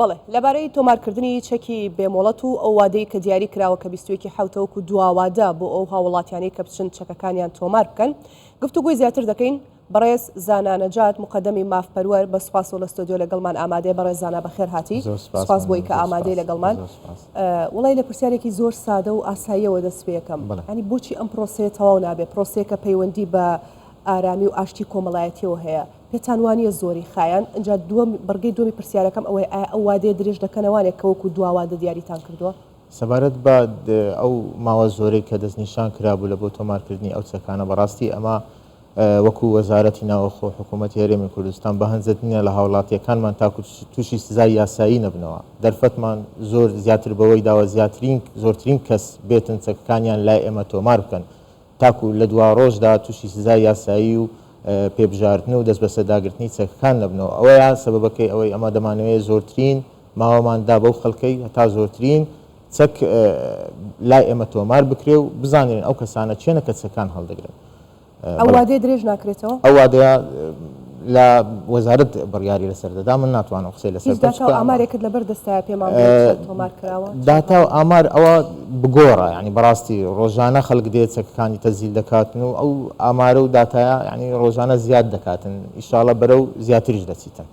بەڵێ لەبارەی تۆمارکردنی چەکی بێمۆڵەت و ئەو وادەی کە دیاری کراوە کە 21 حوتەوەکو دواوادە بۆ ئەو هاوڵاتیانەی کە بچن چەکەکانیان تۆمار بکەن گفتوگوی زیاتر دەکەین بەڕێز زانا نەجات مقدەمی مافپەروەر بە سوپاس و لە ستۆدیۆ لەگەڵمان ئامادەی بەڕێز زانا بەخێر هاتی سوپاس بۆی کە ئامادەی لەگەڵمان وڵی لە پرسیارێکی زۆر سادە و ئاساییەوە دەست پێەکەم ینی بۆچی ئەم پرۆسەیە تەواو نابێت پرۆسەیەکە پەیوەندی بە ئارامی و ئاشتی کۆمەڵایەتیەوە هەیە پێتانوانیە زۆری خایەن اینجا بەرگەی دومی پرسیارەکەم ئەوەی ئەو وادەیە درێژ دەکەنەوانێک کە وەکو دواوادە دیاریتان کردووە سەبارەت بە ئەو ماوە زۆرەی کە دەستنیشان کرابوو لە بۆ تۆمارکردنی ئەو چەکانە بەڕاستی ئەمە وەکو وەزارەتی ناوەخۆ حکوومەتی هەرێمی کوردستان بە هەنجەتنیە لە هاوڵاتیەکانمان تاکو تووشی سزای یاسایی نەبنەوە دەرفەتمان زۆر زیاتر بەوەی داوە زۆرترین کەس بێتن چەکەکانیان لای ئێمە تۆمار بکەن تاکو لە دوا ڕۆژدا تووشی سزای یاسایی و پێبژاردن و دەست بە سەداگرتنی چەکەکان نەبنەوە ئەوەیە سەبەبەکەی ئەوەی ئەمە دەمانەوێت زۆرترین ماوەماندا بەو خەڵکەی هەتا زۆرترین چەک لای ئێمە تۆمار بکرێ و بزانێن ئەو کەسانە چێنە کە چەکان هەڵدەگرن ئەو وادەیە درێژ ناکرێتەوە ئەو وادەیە لە وەزارەت بڕیاری لەسەر دەدا من ناتوانم قسەی لەسەر ئامارێکت لەبەر دەستایە پێمان تۆمار کراوە داتا و ئامار ئەوە بگۆڕە ینی بەڕاستی ڕۆژانە خەڵک دێت چەکەکانی تەزیل دەکاتن و ئەو ئامارە و داتایە ینی ڕۆژانە زیاد دەکاتن ئیشاڵە بەرەو زیاتریش دەچیتن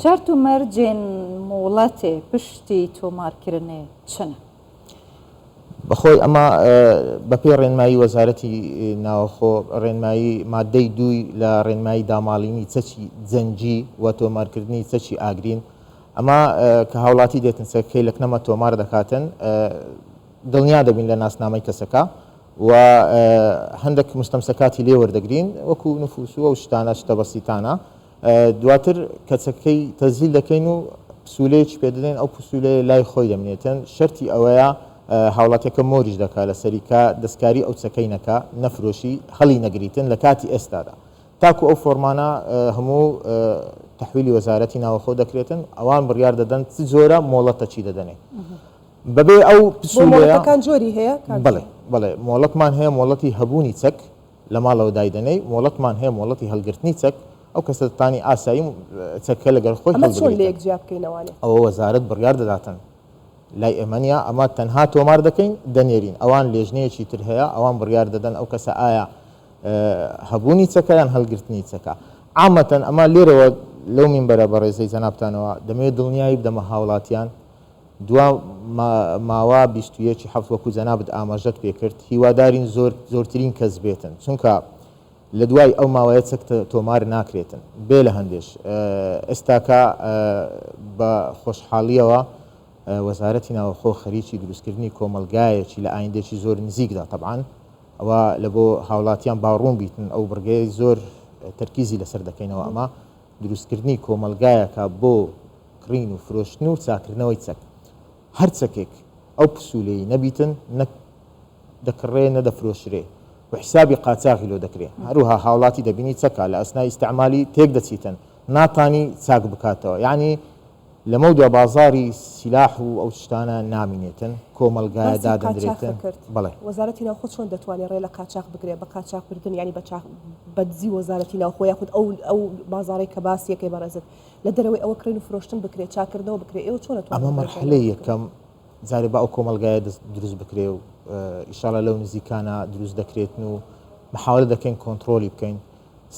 شەرت و مەرجێن مۆڵەتێ پشتی تۆمارکردنێ چنە بەخۆی ئەمە بەپێ ڕێنمایی وەزارەتی ناوەخۆ ڕێنمایی مادەی دووی لە ڕێنمایی داماڵینی چەکی جەنجی و تۆمارکردنی چەکی ئاگرین ئەمە کە هاوڵاتی دێتن چەکەی لە کنەمە تۆمار دەکاتن دڵنیا دەبین لە ناسنامەی کەسەکە و هەندێک مستەمسەکاتی لێ وەردەگرین وەکو نفوس و شتانە شتە بەسیتانە دواتر کەچەکەی تەزیل دەکەین و پسولەیەکی پێدەدەین ئەو پسولەیە لای خۆی دەمێنێتن شەرتی ئەوەیە هاوڵاتەکە مۆریش دەکات لە سەریکا دەستکاری ئەو چەکەی نەکە نەفرۆشی هەڵی نەگریتن لە کاتی ئێستادا تاکو ئەو فۆرمانە هەموو تەحویلی وەزارەتی ناوەخۆ دەکرێتن ئەوان بڕیار دەدەن چ جۆرە مۆڵەتە چی دەدەنێ بەبێ ئەو پسولەکان جۆری هەیە بڵێ مۆڵەتمان هەیە مۆڵەتی هەبوونی چەک لە ماڵەوە دایدەنەی مۆڵەتمان هەیە مۆڵەتی هەڵگرتنی چەک ئەو کەسەتانی ئاسایی چەکە لەگەڵ خۆی ئەوە وەزارەت بڕیار دەداتن لای ئێمەنیە ئەمە تەنها تۆمار دەکەین دەنێرین ئەوان لێژنەیەکی تر هەیە ئەوان بڕیار دەدەن ئەو کەسە ئایا هەبوونی چەکەیان هەڵگرتنی چەکە عامەتەن ئەمە لێرەوە لەو مینبەرە بە ڕێزەی جەنابتانەوە دەمەوێت دڵنیایی بدەمە هاوڵاتیان دوا ماوە 21 حەوت وەکو جەنابت ئاماژەت پێکرد هیوادارین زۆرترین کەس بێتن چونکە لە دوای ئەو ماوەیە چەک تۆمار ناکرێتن بێ لە هەندێش ئێستاکە بە خۆشحاڵیەوە وەزارەتی ناوەخۆ خەریکی دروستکردنی کۆمەلگایەکی لە ئایندێکی زۆر نزیکدا طبعاً ئەوە لە بۆ هاوڵاتیان باڕوون بیتن ئەو بڕگەی زۆر تەرکیزی لەسەر دەکەینەوە ئەمە دروستکردنی کۆمەلگایەکە بۆ کڕین و فرۆشتن و چاکردنەوەی چەک هەر چەکێک ئەو پسولەی نەبیتن دەکڕێ نەدەفرۆشرێ و حسابی قاچاغی لۆ دەکرێت هەروها هاوڵاتی دەبینی چەکە لە ئەسنای ئیستعمالی تێک دەچیتن ناتانی چاک بکاتەوە یعنی لەمە دو بازاری سیلاح و ئەو شتانە نامینێتن کۆمەلگایە دادەندرێتن بڵێ وەزارەتی ناوخۆ چۆن دەتوانێت ڕێ لە قاچاق بگرێت بە قاچاقکردن ینی بەدزی وەزارەتی ناوخۆ یاخود ئەو بازاڕی کە باسیەکەی بەڕێزت لە دەرەوەی ئەوە کڕین و فرۆشتن بکرێت چاکردنەوە بکرێت ئێوە چۆن ئەمە مەرحلەی یەکەم جارێ بە ئەو کۆمەلگایە دروست بکرێ و ئیشاڵە لەو نزیکانە دروست دەکرێتن و محاولە دەکەین کۆنتترۆلی بکەین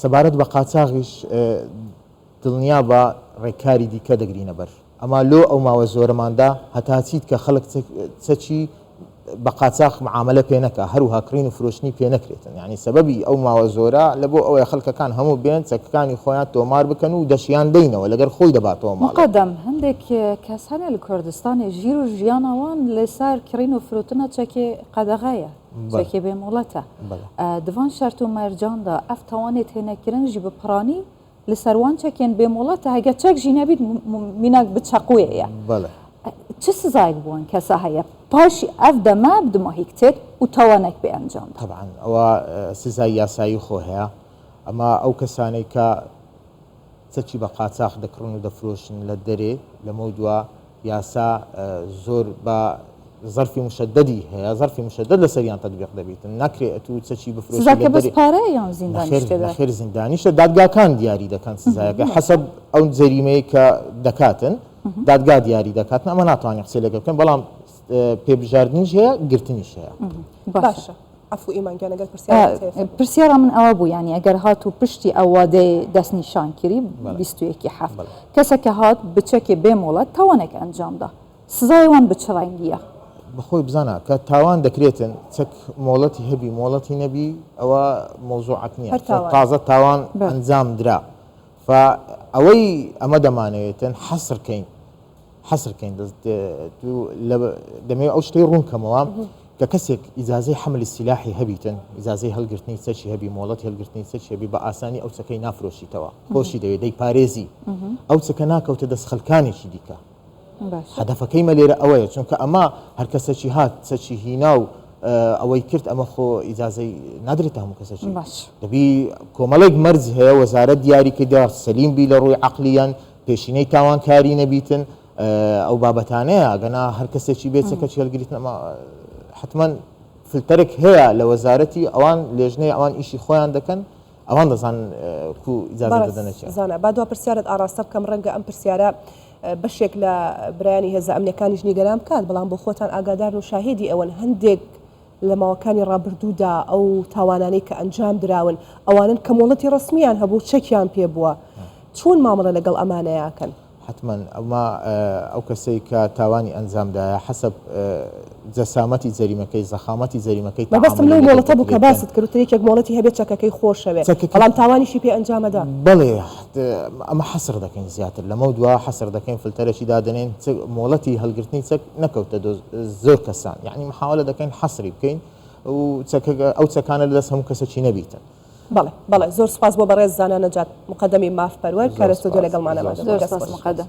سەبارەت بە قاچاغیش دڵنیا بە ڕێکاری دیکە دەگرینە بەر ئەما لۆ ئەو ماوە زۆرەماندا هەتاچیت کە خەڵک چەکی بە قاچاق معاملە پێ نەکە هەروها کڕین و فرۆشتنی پێ نەکرێتن ینی سەبەبی ئەو ماوە زۆرە لە بۆ ئەوەیە خەڵکەکان هەموو بێن چەکەکانی خۆیان تۆمار بکەن و دەشیان دەینەوە لەگەر خۆی دەباتەوە مقدم هەندێک کەسانە لە کوردستانی ژیر و ژیانەوان لەسەر کڕین و فرۆتنە چەکێ قەدەغایە چەکێ بێمۆڵەتە دڤان شەرت و مەرجاندا ئەف تەوانێت هێنەکردنژی بپڕانی لەسەروان چەکێن بێمۆڵەتە هەگە چەک ژی نەبیت میناک بچەقوەیە چ سزایك بوون کەسە هەیە پاشی ئەف دەما بدمەهی کتێت و تەوانێک بێ ئەنجام طبعاً ئەوە سزای یاسایی خۆ هەیە ئەمە ئەو کەسانەی کە چەکی بە قاچاق دەکڕن و دەفرۆشن لە دەرێ لەمە دووە یاسا زۆر بە ظرفی مشددی هەیە ظرفی مشدد لەسەریان تطبیق دەبێتن ناکرێت و چەکی بفرۆشی بەس پارە یان خێر زیندانیشە دادگاکان دیاری دەکەن سزایەکە حەسەب ئەو جەریمەیە کە دەکاتن دادگا دیاری دەکاتن ئەمە ناتوانانی قسەی لەگەڵ بکەن بەڵام پێبژاردنیش هەیە گرتنیش هەیە. باشە عفو ئیمانگیان ئەگەر پرسیارە من ئەوە بوو ینی ئەگەر هات و پشتی ئەوادەی دەستنیشانکردی 21 هەفت کەسێکە هات بچەکێ بێمۆڵەت تاوانێک ئەنجامدا سزایوان بچڕنگیە بخۆی بزانە کە تاوان دەکرێتن چەک مۆڵەتی هەبی مۆڵەتی نەبی ئەوە مۆزوعەت نییە تازە تاوان ئەنجام درا ئەوەی ئەمە دەمانەوێتن حەسرکەین دەمەوێت ئەو شتەی ڕوونکەمەوە کە کەسێک ئیجازەی حملی سیلاحی هەبیتن ئیجازەی هەڵگرتنی چەکی هەبی مۆڵەتی هەڵگرتنی چەکی هەبی بە ئاسانی ئەو چەکەی نافرۆشیتەوە خۆشی دەوێت دەی پارێزی ئەو چەکە ناکەوتە دەست خەڵکانێکی دیکە هەدەفەکەی مە لێرە ئەوەیە چونکە ئەمە هەر کەسێکی هات چەکی هینا و ئەوەی کرد ئەمە خۆ ئیجازەی نادرێت هەموو کەسێکی دەبی کۆمەڵێک مەرج هەیە وەزارەت دیاری کردە سەلیم بی لە ڕووی عەقلیان پێشینەی تاوانکاری نەبیتن ئەو بابەتانەیە ئەگەنا هەر کەسێکی بێت چەکەی هەڵگریتن ئەمە حتمما فلترێک هەیە لە وەزارەتی ئەوان لێژنەی ئەوان ئیشی خۆیان دەکەن ئەوان دەزان کو ئیجازە دەدەنێت زانە با دو پرسیارت ئاراستە بکەم ڕەنگە ئەم پرسیارە بەشێک لە برایانی هێزە ئەمنیەکانیش نیگەران بکات بەڵام بۆ خۆتان ئاگادار و شاهێدی ئەوەن هەندێک لە ماوەکانی ڕابردوودا ئەو تاوانانەی کە ئەنجام دراون ئەوانن کە مۆڵەتی ڕسمیان هەبوو چەکیان پێ بووە چۆن مامەڵە لەگەڵ ئەمانەیەکەن حتمما ئەمە ئەو کەسەی کە تاوانی ئەنجامدایە حەسب جەسامەتی جەریمەکەی زەخامەتی جەریمەکەی بەبستم لەو مۆڵەتە بوو کە باست کرد یەکێک مۆڵەتی هەبێت چەکەکەی خۆشەوێت بەڵام تاوانیشی پێ ئەنجامەدا بڵێ ئەمە حەسر دەکەین زیاتر لەمە دووە حەسر دەکەین فلتەرێکی دادنێن مۆڵەتی هەڵگرتنی چەک نەکەوتە زۆر کەسان یعنی محاولە دەکەین حەسری بکەین و ئەو چەکانە لەدەست هەموو کەسێکی نەبیتن. بەڵێ زۆر سپاس بۆ بەڕێز زانانەجات مقدەمی ماف پەروەر کارەستۆ لەگەڵمانە زۆر سپاس مقدەم.